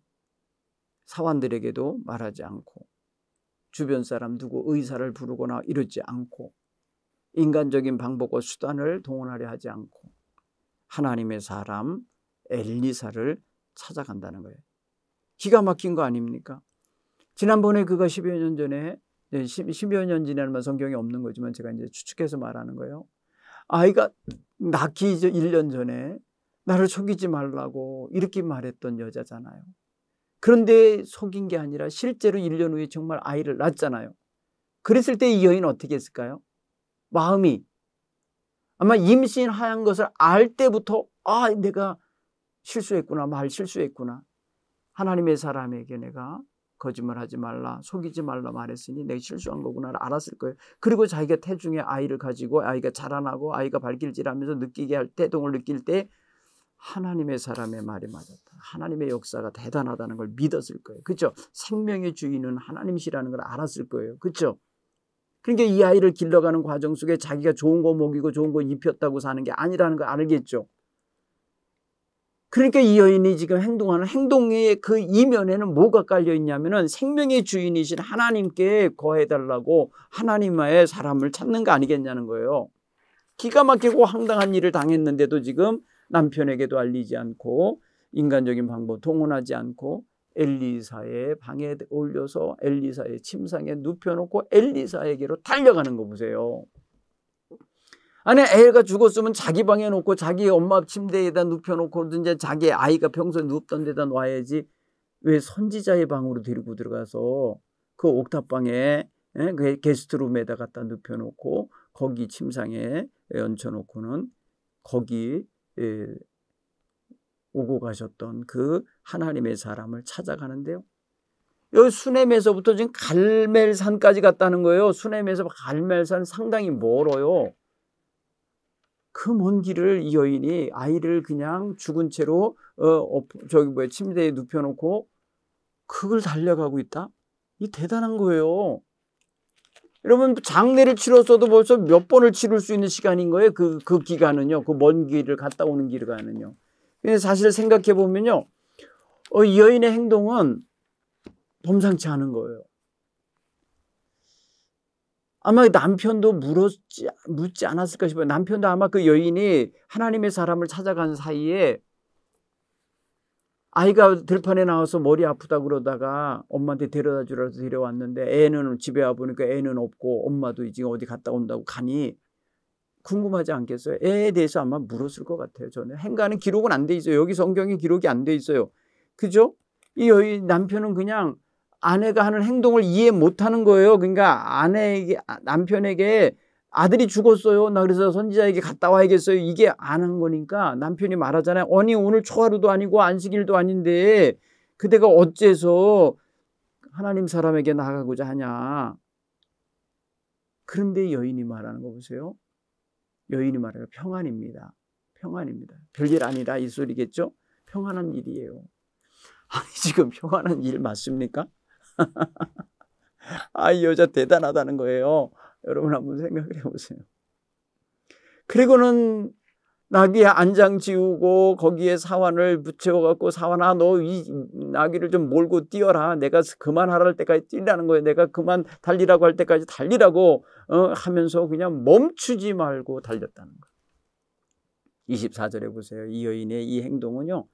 사환들에게도 말하지 않고 주변 사람 누구 의사를 부르거나 이러지 않고 인간적인 방법과 수단을 동원하려 하지 않고 하나님의 사람 엘리사를 찾아간다는 거예요. 기가 막힌 거 아닙니까? 지난번에 그가 10여 년 전에 10여 년 지나면 성경에 없는 거지만 제가 이제 추측해서 말하는 거예요. 아이가 낳기 1년 전에 나를 속이지 말라고 이렇게 말했던 여자잖아요. 그런데 속인 게 아니라 실제로 1년 후에 정말 아이를 낳았잖아요. 그랬을 때 이 여인은 어떻게 했을까요? 마음이 아마 임신한 것을 알 때부터 내가 실수했구나, 실수했구나. 하나님의 사람에게 내가 거짓말하지 말라, 속이지 말라 말했으니 내가 실수한 거구나 알았을 거예요. 그리고 자기가 태중에 아이를 가지고 아이가 자라나고 아이가 발길질하면서 느끼게 할 태동을 느낄 때 하나님의 사람의 말이 맞았다. 하나님의 역사가 대단하다는 걸 믿었을 거예요. 그렇죠? 생명의 주인은 하나님이시라는 걸 알았을 거예요. 그렇죠? 그러니까 이 아이를 길러가는 과정 속에 자기가 좋은 거 먹이고 좋은 거 입혔다고 사는 게 아니라는 걸 알겠죠. 그러니까 이 여인이 지금 행동하는 행동의 그 이면에는 뭐가 깔려 있냐면은 생명의 주인이신 하나님께 거해달라고 하나님의 사람을 찾는 거 아니겠냐는 거예요. 기가 막히고 황당한 일을 당했는데도 지금 남편에게도 알리지 않고 인간적인 방법 동원하지 않고 엘리사의 방에 올려서 엘리사의 침상에 눕혀놓고 엘리사에게로 달려가는 거 보세요. 아니 애가 죽었으면 자기 방에 놓고 자기 엄마 침대에다 눕혀놓고 이제 자기 아이가 평소에 눕던 데다 놔야지 왜 선지자의 방으로 데리고 들어가서 그 옥탑방에 그 게스트룸에다 갖다 눕혀놓고 거기 침상에 얹혀놓고는 거기 오고 가셨던 그 하나님의 사람을 찾아가는데요. 여기 수넴에서부터 지금 갈멜산까지 갔다는 거예요. 수넴에서 갈멜산 상당히 멀어요. 그 먼 길을 이 여인이 아이를 그냥 죽은 채로 침대에 눕혀놓고 그걸 달려가고 있다? 이 대단한 거예요. 여러분, 장례를 치렀어도 벌써 몇 번을 치를 수 있는 시간인 거예요. 그 기간은요. 그 먼 길을 갔다 오는 기간은요. 근데 사실 생각해 보면요, 이 여인의 행동은 범상치 않은 거예요. 아마 남편도 묻지 않았을까 싶어요. 남편도 아마 그 여인이 하나님의 사람을 찾아간 사이에 아이가 들판에 나와서 머리 아프다 그러다가 엄마한테 데려다 주라고 데려왔는데 애는 집에 와보니까 애는 없고 엄마도 지금 어디 갔다 온다고 가니 궁금하지 않겠어요? 애에 대해서 아마 물었을 것 같아요. 저는 행간은 기록은 안 돼 있어요. 여기 성경에 기록이 안 돼 있어요. 그죠? 이 여인 남편은 그냥 아내가 하는 행동을 이해 못하는 거예요. 그러니까 남편에게 아들이 죽었어요. 나 그래서 선지자에게 갔다 와야겠어요. 이게 아는 거니까 남편이 말하잖아요. 아니 오늘 초하루도 아니고 안식일도 아닌데 그대가 어째서 하나님 사람에게 나가고자 하냐. 그런데 여인이 말하는 거 보세요. 여인이 말하는 평안입니다. 평안입니다. 별일 아니라 이 소리겠죠? 평안한 일이에요. 아니 지금 평안한 일 맞습니까? 이 여자 대단하다는 거예요. 여러분 한번 생각을 해보세요. 그리고는 나귀 안장 지우고 거기에 사환을 붙여갖고 사환아 너 이 나귀를 좀 몰고 뛰어라. 내가 그만하랄 때까지 뛰라는 거예요. 내가 그만 달리라고 할 때까지 달리라고 하면서 그냥 멈추지 말고 달렸다는 거예요. 24절에 보세요. 이 여인의 이 행동은요.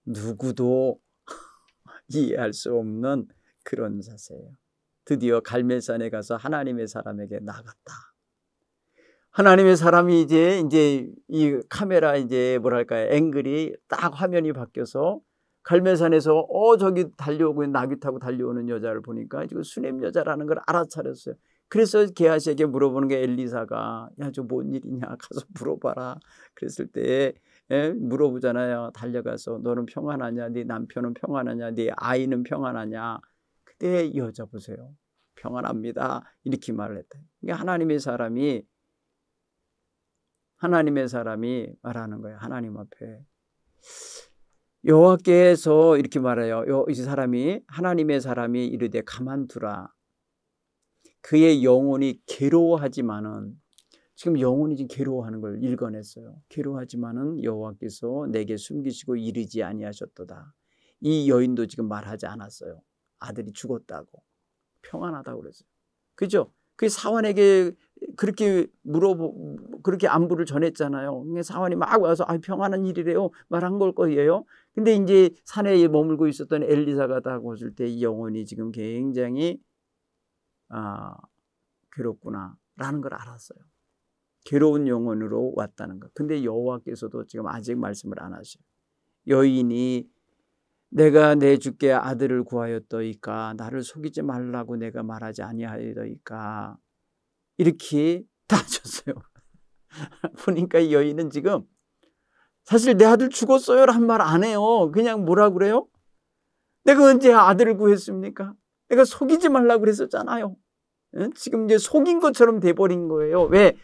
누구도 이해할 수 없는 그런 자세예요. 드디어 갈멜산에 가서 하나님의 사람에게 나갔다. 하나님의 사람이 이제 이 카메라 뭐랄까요 앵글이 딱 화면이 바뀌어서 갈멜산에서 저기 달려오고 나귀 타고 달려오는 여자를 보니까 지금 수넴 여자라는 걸 알아차렸어요. 그래서 게하시에게 물어보는 게 엘리사가 야 저 뭔 일이냐 가서 물어봐라. 그랬을 때 물어보잖아요. 달려가서 너는 평안하냐? 네 남편은 평안하냐? 네 아이는 평안하냐? 그때 이 여자 보세요. 평안합니다. 이렇게 말을 했다. 그러니까 하나님의 사람이 말하는 거예요. 하나님 앞에. 여호와께서 이렇게 말해요. 이 사람이 하나님의 사람이 이르되 가만두라. 그의 영혼이 괴로워하지만은 지금 영혼이 지금 괴로워하는 걸 읽어냈어요. 괴로워하지만은 여호와께서 내게 숨기시고 이르지 아니하셨도다. 이 여인도 지금 말하지 않았어요. 아들이 죽었다고 평안하다고 그랬어요. 그죠? 그 사환에게 그렇게 그렇게 안부를 전했잖아요. 사환이 막 와서 평안한 일이래요. 말한 걸 거예요. 근데 이제 산에 머물고 있었던 엘리사가 딱 왔을 때 이 영혼이 지금 굉장히 괴롭구나라는 걸 알았어요. 괴로운 영혼으로 왔다는 것. 근데 여호와께서도 지금 아직 말씀을 안 하셔요. 여인이 내가 내 주께 아들을 구하였더이까 나를 속이지 말라고 내가 말하지 아니하였더이까 이렇게 따졌어요. 보니까 이 여인은 지금 사실 내 아들 죽었어요 라는 말 안 해요. 그냥 뭐라 그래요? 내가 언제 아들을 구했습니까? 내가 속이지 말라고 그랬었잖아요. 지금 이제 속인 것처럼 돼버린 거예요. 왜?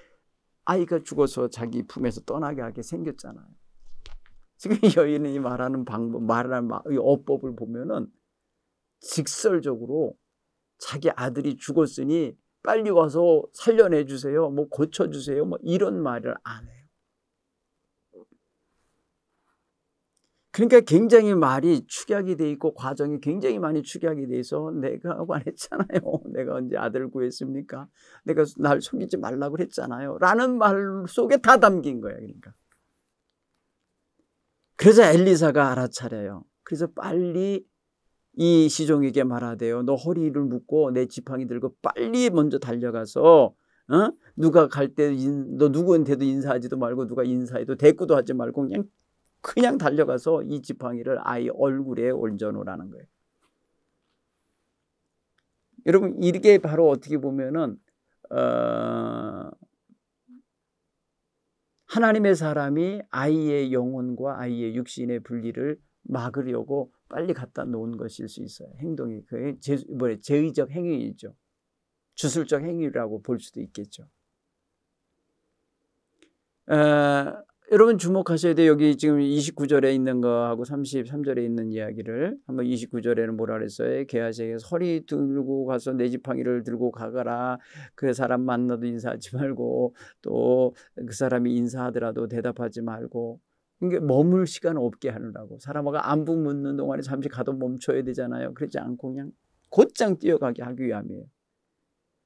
아이가 죽어서 자기 품에서 떠나게 하게 생겼잖아요. 지금 이 여인이 말하는 방법, 말하는 어법을 보면은 직설적으로 자기 아들이 죽었으니 빨리 와서 살려내 주세요. 뭐 고쳐주세요. 뭐 이런 말을 안 해요. 그러니까 굉장히 말이 축약이 돼 있고 과정이 굉장히 많이 축약이 돼 있어. 내가 말했잖아요. 내가 언제 아들을 구했습니까? 내가 날 속이지 말라고 그랬잖아요. 라는 말 속에 다 담긴 거예요. 그러니까. 그래서 엘리사가 알아차려요. 그래서 빨리 이 시종에게 말하대요. 너 허리를 묶고 내 지팡이 들고 빨리 먼저 달려가서 누가 갈 때 너 누구한테도 인사하지도 말고 누가 인사해도 대꾸도 하지 말고 그냥 달려가서 이 지팡이를 아이 얼굴에 얹어놓으라는 거예요. 여러분 이게 바로 어떻게 보면은 하나님의 사람이 아이의 영혼과 아이의 육신의 분리를 막으려고 빨리 갖다 놓은 것일 수 있어요. 행동이 그 제의적 행위이죠. 주술적 행위라고 볼 수도 있겠죠. 여러분 주목하셔야 돼요. 여기 지금 29절에 있는 거하고 33절에 있는 이야기를 한번 29절에는 뭐라 그랬어요? 게하시에게 서리 들고 가서 내 지팡이를 들고 가거라. 그 사람 만나도 인사하지 말고 또 그 사람이 인사하더라도 대답하지 말고 이게 머물 시간 없게 하느라고. 사람아가 안부 묻는 동안에 잠시 가도 멈춰야 되잖아요. 그러지 않고 그냥 곧장 뛰어가게 하기 위함이에요.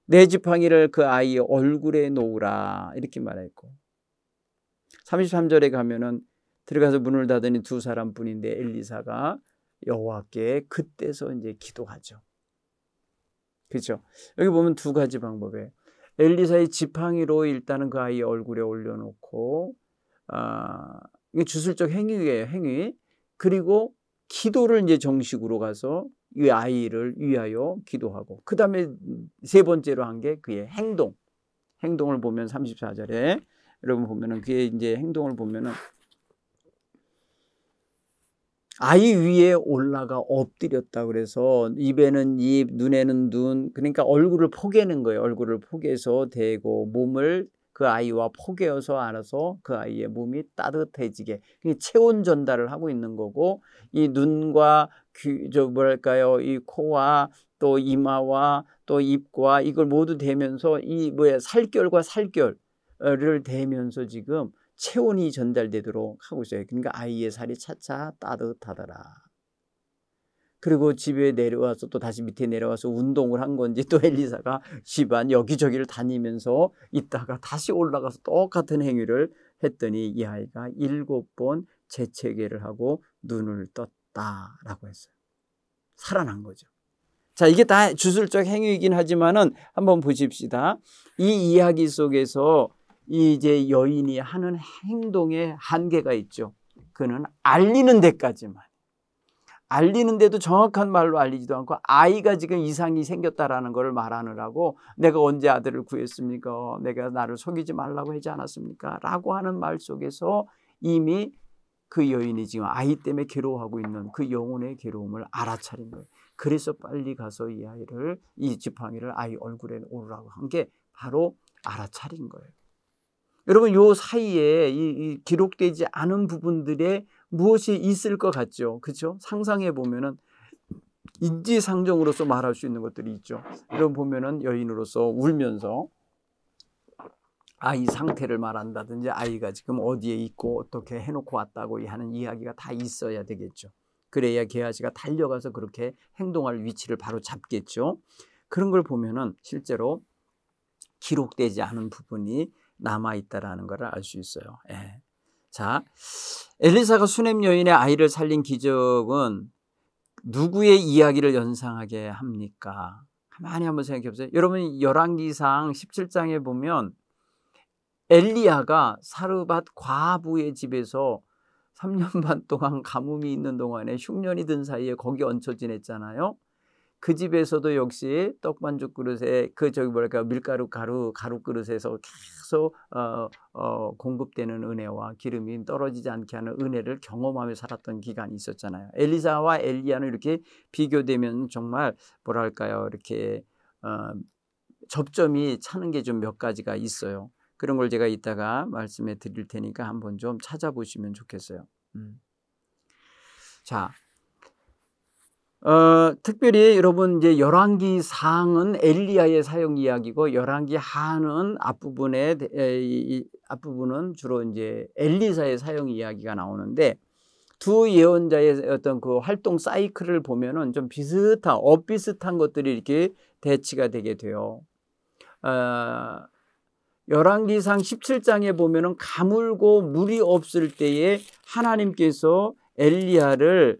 내 지팡이를 그 아이의 얼굴에 놓으라 이렇게 말했고 33절에 가면은 들어가서 문을 닫으니 두 사람뿐인데 엘리사가 여호와께 그때서 이제 기도하죠. 그렇죠? 여기 보면 두 가지 방법이에요. 엘리사의 지팡이로 일단은 그 아이의 얼굴에 올려놓고 이게 주술적 행위예요. 행위. 그리고 기도를 이제 정식으로 가서 이 아이를 위하여 기도하고 그 다음에 세 번째로 한 게 그의 행동을 보면 34절에 여러분 보면은 그의 이제 행동을 보면은 아이 위에 올라가 엎드렸다 그래서 입에는 입, 눈에는 눈, 그러니까 얼굴을 포개는 거예요. 얼굴을 포개서 대고 몸을 그 아이와 포개어서 알아서 그 아이의 몸이 따뜻해지게 체온 전달을 하고 있는 거고 이 눈과 이 코와 또 이마와 또 입과 이걸 모두 대면서 이 살결과 살결을 대면서 지금 체온이 전달되도록 하고 있어요. 그러니까 아이의 살이 차차 따뜻하더라. 그리고 집에 내려와서 또 다시 밑에 내려와서 운동을 한 건지 또 엘리사가 집안 여기저기를 다니면서 있다가 다시 올라가서 똑같은 행위를 했더니 이 아이가 7번 재채기를 하고 눈을 떴다라고 했어요. 살아난 거죠. 자, 이게 다 주술적 행위이긴 하지만은 한번 보십시다. 이 이야기 속에서 이제 여인이 하는 행동에 한계가 있죠. 그는 알리는 데까지만. 알리는데도 정확한 말로 알리지도 않고 아이가 지금 이상이 생겼다라는 걸 말하느라고 내가 언제 아들을 구했습니까? 내가 나를 속이지 말라고 하지 않았습니까? 라고 하는 말 속에서 이미 그 여인이 지금 아이 때문에 괴로워하고 있는 그 영혼의 괴로움을 알아차린 거예요. 그래서 빨리 가서 이 지팡이를 아이 얼굴에 오르라고 한 게 바로 알아차린 거예요. 여러분 요 사이에 이 기록되지 않은 부분들에 무엇이 있을 것 같죠? 그렇죠? 상상해 보면은 인지상정으로서 말할 수 있는 것들이 있죠. 여러분 보면은 여인으로서 울면서 아이 상태를 말한다든지 아이가 지금 어디에 있고 어떻게 해놓고 왔다고 하는 이야기가 다 있어야 되겠죠. 그래야 게하시가 달려가서 그렇게 행동할 위치를 바로 잡겠죠. 그런 걸 보면은 실제로 기록되지 않은 부분이 남아있다라는 걸 알 수 있어요. 예. 자, 엘리사가 수넴 여인의 아이를 살린 기적은 누구의 이야기를 연상하게 합니까? 가만히 한번 생각해 보세요. 여러분 열왕기상 17장에 보면 엘리야가 사르밧 과부의 집에서 3년 반 동안 가뭄이 있는 동안에 흉년이 든 사이에 거기 얹혀 지냈잖아요. 그 집에서도 역시 떡반죽 그릇에 밀가루 가루 그릇에서 계속 공급되는 은혜와 기름이 떨어지지 않게 하는 은혜를 경험하며 살았던 기간이 있었잖아요. 엘리사와 엘리야는 이렇게 비교되면 정말 뭐랄까요, 이렇게 접점이 차는 게 좀 몇 가지가 있어요. 그런 걸 제가 이따가 말씀해 드릴 테니까 한번 좀 찾아보시면 좋겠어요. 자. 특별히 여러분 이제 열왕기 상은 엘리야의 사용 이야기고 열왕기 하는 앞부분은 주로 이제 엘리사의 사용 이야기가 나오는데 두 예언자의 어떤 그 활동 사이클을 보면은 좀 엇비슷한 것들이 이렇게 대치가 되게 돼요. 열왕기상 17장에 보면은 가물고 물이 없을 때에 하나님께서 엘리야를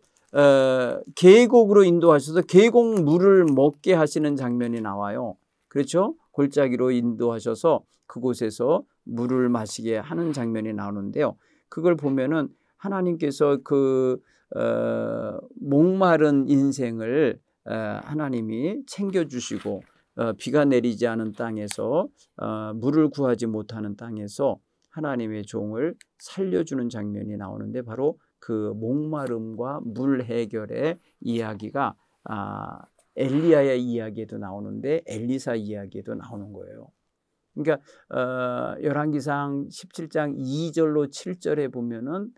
계곡으로 인도하셔서 계곡 물을 먹게 하시는 장면이 나와요. 그렇죠? 골짜기로 인도하셔서 그곳에서 물을 마시게 하는 장면이 나오는데요. 그걸 보면은 하나님께서 그 목마른 인생을 하나님이 챙겨주시고 비가 내리지 않은 땅에서 물을 구하지 못하는 땅에서 하나님의 종을 살려주는 장면이 나오는데 바로 그 목마름과 물 해결의 이야기가 엘리야의 이야기에도 나오는데 엘리사 이야기에도 나오는 거예요. 그러니까 열왕기상 17장 2절로 7절에 보면은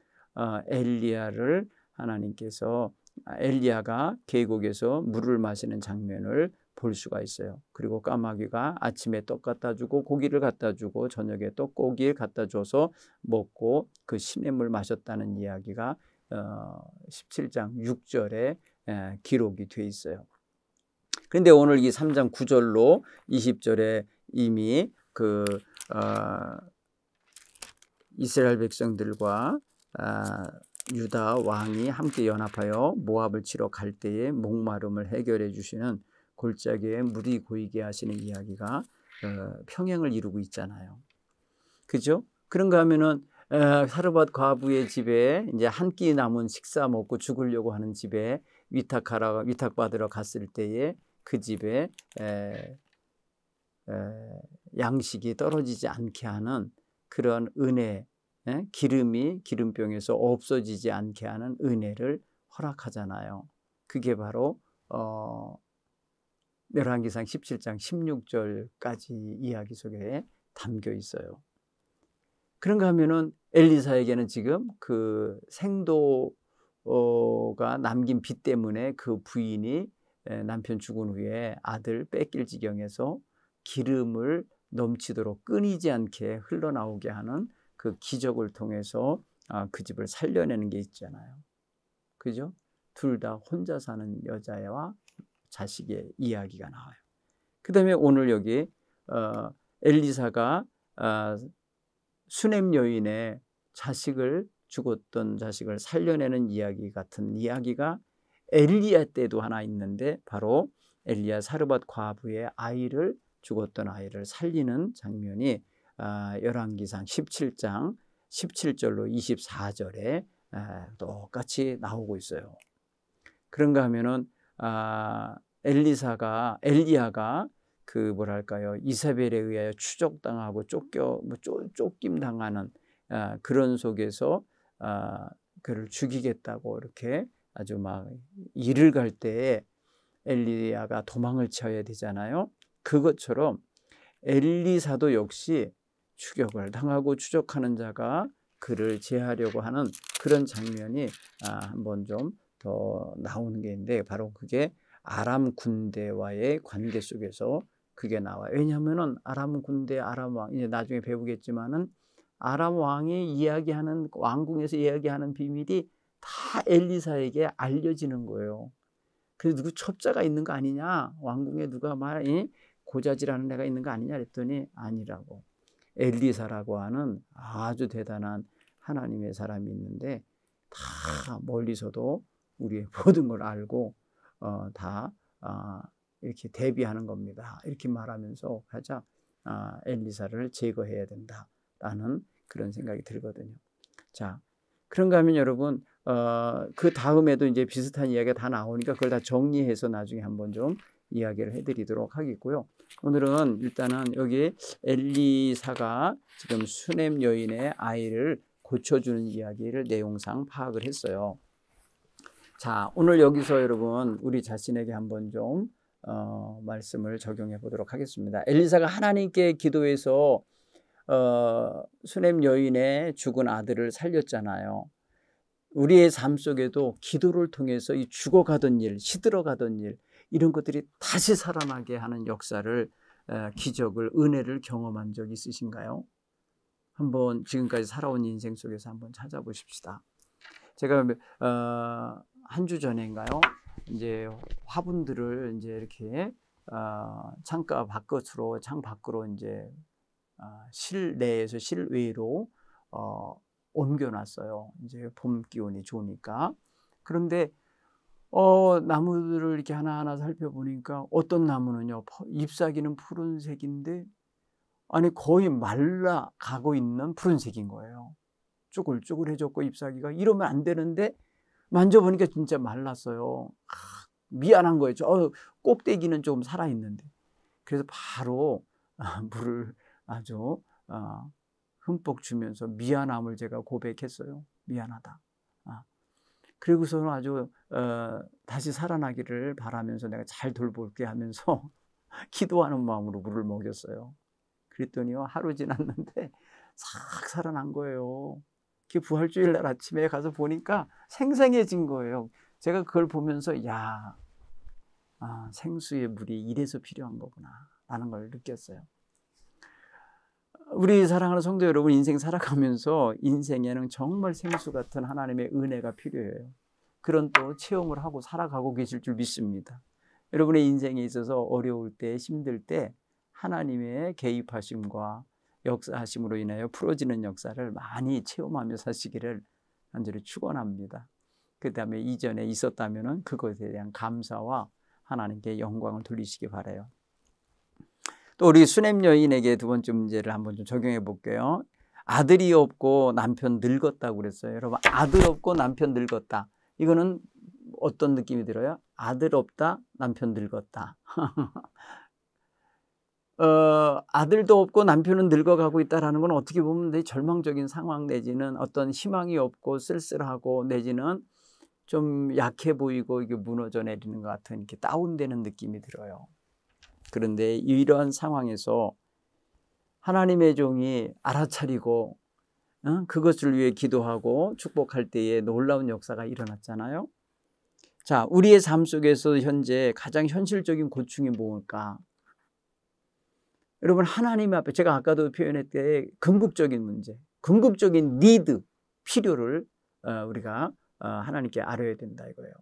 엘리야를 하나님께서 엘리야가 계곡에서 물을 마시는 장면을 볼 수가 있어요. 그리고 까마귀가 아침에 떡 갖다 주고 고기를 갖다 주고 저녁에 또 고기를 갖다 줘서 먹고 그 시냇물 마셨다는 이야기가 17장 6절에 기록이 돼 있어요. 그런데 오늘 이 3장 9절로 20절에 이미 이스라엘 백성들과 유다 왕이 함께 연합하여 모압을 치러 갈 때에 목마름을 해결해 주시는 골짜기에 물이 고이게 하시는 이야기가 평행을 이루고 있잖아요. 그죠? 그런가 하면은 사르밧 과부의 집에 이제 한 끼 남은 식사 먹고 죽으려고 하는 집에 위탁받으러 갔을 때에 그 집에 양식이 떨어지지 않게 하는 그런 은혜, 기름병에서 없어지지 않게 하는 은혜를 허락하잖아요. 그게 바로 열왕기상 17장 16절까지 이야기 속에 담겨 있어요. 그런가 하면은 엘리사에게는 지금 그 생도가 남긴 빚 때문에 그 부인이 남편 죽은 후에 아들 뺏길 지경에서 기름을 넘치도록 끊이지 않게 흘러나오게 하는 그 기적을 통해서 그 집을 살려내는 게 있잖아요. 그죠? 둘 다 혼자 사는 여자와 자식의 이야기가 나와요. 그 다음에 오늘 여기 엘리사가 수넴 여인의 죽었던 자식을 살려내는 이야기 같은 이야기가 엘리야 때도 하나 있는데 바로 엘리야 사르밧 과부의 죽었던 아이를 살리는 장면이 열왕기상 17장 17절로 24절에 똑같이 나오고 있어요. 그런가 하면은 엘리야가 이사벨에 의하여 추적당하고 쫓김당하는 그런 속에서 그를 죽이겠다고 이렇게 아주 막 일을 갈 때에 엘리야가 도망을 쳐야 되잖아요. 그것처럼 엘리사도 역시 추격을 당하고 추적하는 자가 그를 제하려고 하는 그런 장면이 한번 좀 더 나오는 게 있는데 바로 그게 아람 군대와의 관계 속에서 그게 나와요. 왜냐하면은 아람 군대, 아람 왕, 이제 나중에 배우겠지만은 아람 왕이 이야기하는 왕궁에서 이야기하는 비밀이 다 엘리사에게 알려지는 거예요. 그래서 누구 첩자가 있는 거 아니냐? 왕궁에 누가 고자질하는 애가 있는 거 아니냐? 그랬더니 아니라고. 엘리사라고 하는 아주 대단한 하나님의 사람이 있는데 다 멀리서도 우리의 모든 걸 알고 다 이렇게 대비하는 겁니다. 이렇게 말하면서 가자 엘리사를 제거해야 된다라는 그런 생각이 들거든요. 자, 그런가 하면 여러분 그 다음에도 이제 비슷한 이야기가 다 나오니까 그걸 다 정리해서 나중에 한번 좀 이야기를 해드리도록 하겠고요. 오늘은 일단은 여기 엘리사가 지금 수넴 여인의 아이를 고쳐주는 이야기를 내용상 파악을 했어요. 자, 오늘 여기서 여러분 우리 자신에게 한번 좀 말씀을 적용해 보도록 하겠습니다. 엘리사가 하나님께 기도해서 수넴 여인의 죽은 아들을 살렸잖아요. 우리의 삶 속에도 기도를 통해서 이 죽어가던 일, 시들어가던 일 이런 것들이 다시 살아나게 하는 역사를 기적을, 은혜를 경험한 적 있으신가요? 한번 지금까지 살아온 인생 속에서 한번 찾아보십시다. 제가 한 주 전인가요? 이제 화분들을 이제 이렇게 창 밖으로 이제 실내에서 실외로 옮겨놨어요. 이제 봄 기온이 좋으니까. 그런데 나무들을 이렇게 하나하나 살펴보니까 어떤 나무는요, 잎사귀는 푸른색인데 아니 거의 말라가고 있는 푸른색인 거예요. 쭈글쭈글해졌고 잎사귀가 이러면 안 되는데 만져보니까 진짜 말랐어요. 미안한 거예요. 저 꼭대기는 좀 살아있는데. 그래서 바로 물을 아주 흠뻑 주면서 미안함을 제가 고백했어요. 미안하다. 그리고서는 아주 다시 살아나기를 바라면서 내가 잘 돌볼게 하면서 기도하는 마음으로 물을 먹였어요. 그랬더니요, 하루 지났는데 싹 살아난 거예요. 그 부활주일 날 아침에 가서 보니까 생생해진 거예요. 제가 그걸 보면서 생수의 물이 이래서 필요한 거구나 라는 걸 느꼈어요. 우리 사랑하는 성도 여러분, 인생 살아가면서 인생에는 정말 생수 같은 하나님의 은혜가 필요해요. 그런 또 체험을 하고 살아가고 계실 줄 믿습니다. 여러분의 인생에 있어서 어려울 때, 힘들 때 하나님의 개입하심과 역사하심으로 인하여 풀어지는 역사를 많이 체험하며 사시기를 간절히 축원합니다. 그 다음에 이전에 있었다면 그것에 대한 감사와 하나님께 영광을 돌리시기 바라요. 또 우리 수냄 여인에게 두 번째 문제를 한번 좀 적용해 볼게요. 아들이 없고 남편 늙었다고 그랬어요. 여러분, 아들 없고 남편 늙었다. 이거는 어떤 느낌이 들어요? 아들 없다, 남편 늙었다. 아들도 없고 남편은 늙어가고 있다라는 건 어떻게 보면 되게 절망적인 상황 내지는 어떤 희망이 없고 쓸쓸하고 내지는 좀 약해 보이고 이게 무너져 내리는 것 같은 이렇게 다운되는 느낌이 들어요. 그런데 이러한 상황에서 하나님의 종이 알아차리고 그것을 위해 기도하고 축복할 때에 놀라운 역사가 일어났잖아요. 자, 우리의 삶 속에서 현재 가장 현실적인 고충이 뭘까? 여러분, 하나님 앞에 제가 아까도 표현했듯이 궁극적인 문제, 궁극적인 니드, 필요를 우리가 하나님께 알아야 된다 이거예요.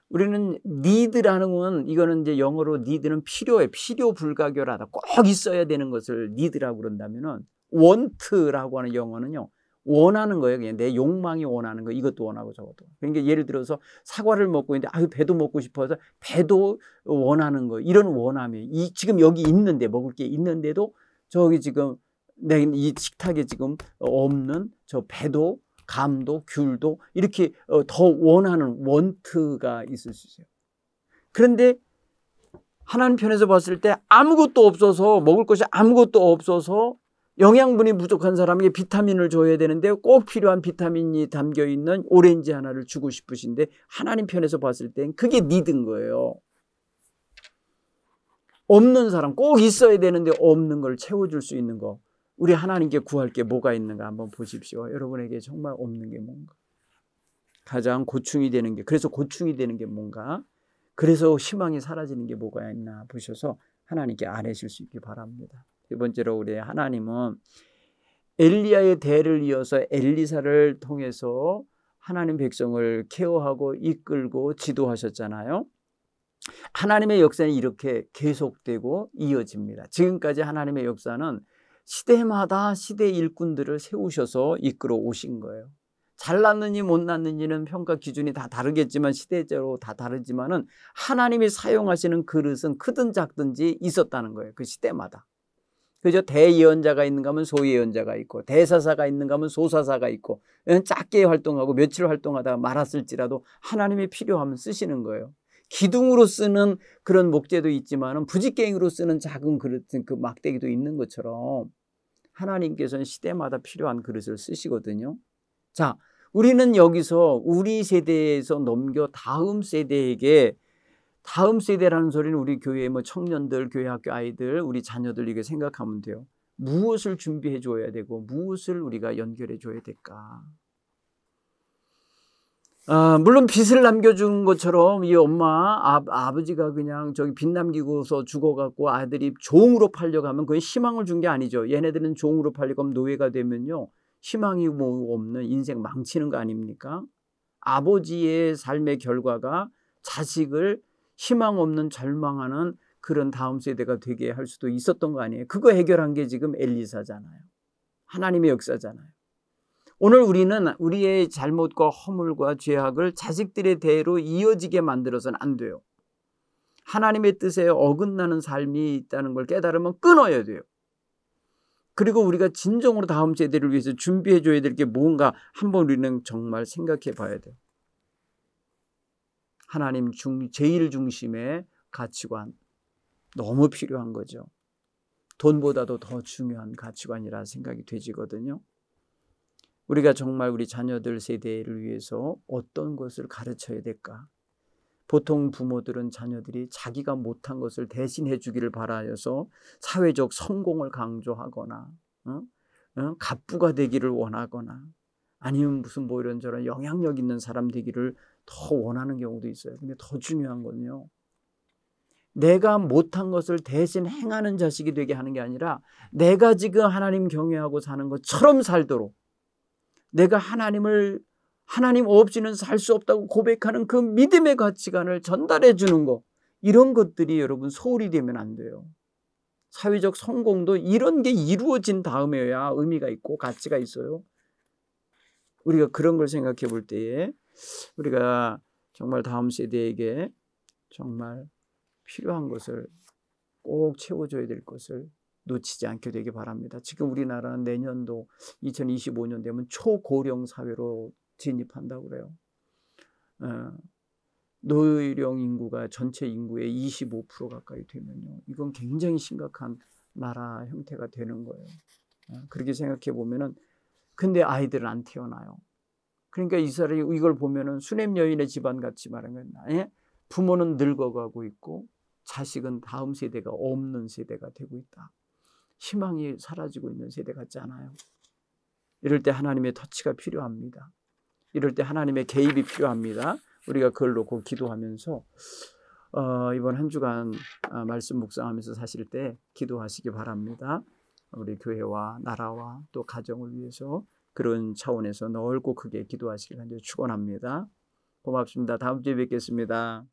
우리는 need라는 건 이거는 이제 영어로 need는 필요해, 필요 불가결하다, 꼭 있어야 되는 것을 need라고 그런다면은 want라고 하는 영어는요, 원하는 거예요. 그냥 내 욕망이 원하는 거, 이것도 원하고 저것도. 그러니까 예를 들어서 사과를 먹고 있는데 배도 먹고 싶어서 배도 원하는 거, 이런 원함이 지금 여기 있는데 먹을 게 있는데도 저기 지금 내 이 식탁에 지금 없는 저 배도 감도, 귤도 이렇게 더 원하는 원트가 있을 수 있어요. 그런데 하나님 편에서 봤을 때 아무것도 없어서, 먹을 것이 아무것도 없어서 영양분이 부족한 사람에게 비타민을 줘야 되는데 꼭 필요한 비타민이 담겨있는 오렌지 하나를 주고 싶으신데 하나님 편에서 봤을 땐 그게 니드인 거예요. 없는 사람, 꼭 있어야 되는데 없는 걸 채워줄 수 있는 거, 우리 하나님께 구할 게 뭐가 있는가 한번 보십시오. 여러분에게 정말 없는 게 뭔가, 가장 고충이 되는 게, 그래서 고충이 되는 게 뭔가, 그래서 희망이 사라지는 게 뭐가 있나 보셔서 하나님께 아뢰실 수 있기 바랍니다. 세 번째로 우리 하나님은 엘리야의 대를 이어서 엘리사를 통해서 하나님 백성을 케어하고 이끌고 지도하셨잖아요. 하나님의 역사는 이렇게 계속되고 이어집니다. 지금까지 하나님의 역사는 시대마다 시대 일꾼들을 세우셔서 이끌어 오신 거예요. 잘났느니 못났느니는 평가 기준이 다 다르겠지만, 시대적으로 다 다르지만은 하나님이 사용하시는 그릇은 크든 작든지 있었다는 거예요. 그 시대마다. 그죠? 대예언자가 있는가 하면 소예언자가 있고, 대사사가 있는가 하면 소사사가 있고, 작게 활동하고 며칠 활동하다가 말았을지라도 하나님이 필요하면 쓰시는 거예요. 기둥으로 쓰는 그런 목재도 있지만 부직갱이로 쓰는 작은 그릇, 그 막대기도 있는 것처럼 하나님께서는 시대마다 필요한 그릇을 쓰시거든요. 자, 우리는 여기서 우리 세대에서 넘겨 다음 세대에게, 다음 세대라는 소리는 우리 교회의 청년들, 교회 학교 아이들, 우리 자녀들, 이게 생각하면 돼요. 무엇을 준비해 줘야 되고 무엇을 우리가 연결해 줘야 될까? 물론 빚을 남겨준 것처럼 이 엄마, 아버지가 그냥 저기 빚 남기고서 죽어갖고 아들이 종으로 팔려가면 그건 희망을 준 게 아니죠. 얘네들은 종으로 팔려가면 노예가 되면요, 희망이 없는 인생 망치는 거 아닙니까? 아버지의 삶의 결과가 자식을 희망 없는 절망하는 그런 다음 세대가 되게 할 수도 있었던 거 아니에요. 그거 해결한 게 지금 엘리사잖아요. 하나님의 역사잖아요. 오늘 우리는 우리의 잘못과 허물과 죄악을 자식들의 대로 이어지게 만들어서는 안 돼요. 하나님의 뜻에 어긋나는 삶이 있다는 걸 깨달으면 끊어야 돼요. 그리고 우리가 진정으로 다음 세대를 위해서 준비해 줘야 될 게 뭔가 한번 우리는 정말 생각해 봐야 돼요. 하나님 제일 중심의 가치관 너무 필요한 거죠. 돈보다도 더 중요한 가치관이라 생각이 되지거든요. 우리가 정말 우리 자녀들 세대를 위해서 어떤 것을 가르쳐야 될까? 보통 부모들은 자녀들이 자기가 못한 것을 대신해 주기를 바라여서 사회적 성공을 강조하거나 갑부가 되기를 원하거나 아니면 무슨 뭐 이런저런 영향력 있는 사람 되기를 더 원하는 경우도 있어요. 근데 더 중요한 건요, 내가 못한 것을 대신 행하는 자식이 되게 하는 게 아니라 내가 지금 하나님 경외하고 사는 것처럼 살도록, 내가 하나님 없이는 살 수 없다고 고백하는 그 믿음의 가치관을 전달해 주는 것, 이런 것들이 여러분 소홀히 되면 안 돼요. 사회적 성공도 이런 게 이루어진 다음에야 의미가 있고 가치가 있어요. 우리가 그런 걸 생각해 볼 때에 우리가 정말 다음 세대에게 정말 필요한 것을 꼭 채워줘야 될 것을 놓치지 않게 되기 바랍니다. 지금 우리나라는 내년도 2025년 되면 초고령 사회로 진입한다고 그래요. 노령 인구가 전체 인구의 25% 가까이 되면요, 이건 굉장히 심각한 나라 형태가 되는 거예요. 그렇게 생각해 보면은, 근데 아이들은 안 태어나요. 그러니까 이스라엘이 이걸 보면은 수냄 여인의 집안 같이 말하는 거예요. 부모는 늙어가고 있고 자식은 다음 세대가 없는 세대가 되고 있다. 희망이 사라지고 있는 세대 같지 않아요? 이럴 때 하나님의 터치가 필요합니다. 이럴 때 하나님의 개입이 필요합니다. 우리가 그걸 놓고 기도하면서 이번 한 주간 말씀 묵상하면서 사실 때 기도하시기 바랍니다. 우리 교회와 나라와 또 가정을 위해서 그런 차원에서 넓고 크게 기도하시길 간절히 축원합니다. 고맙습니다. 다음 주에 뵙겠습니다.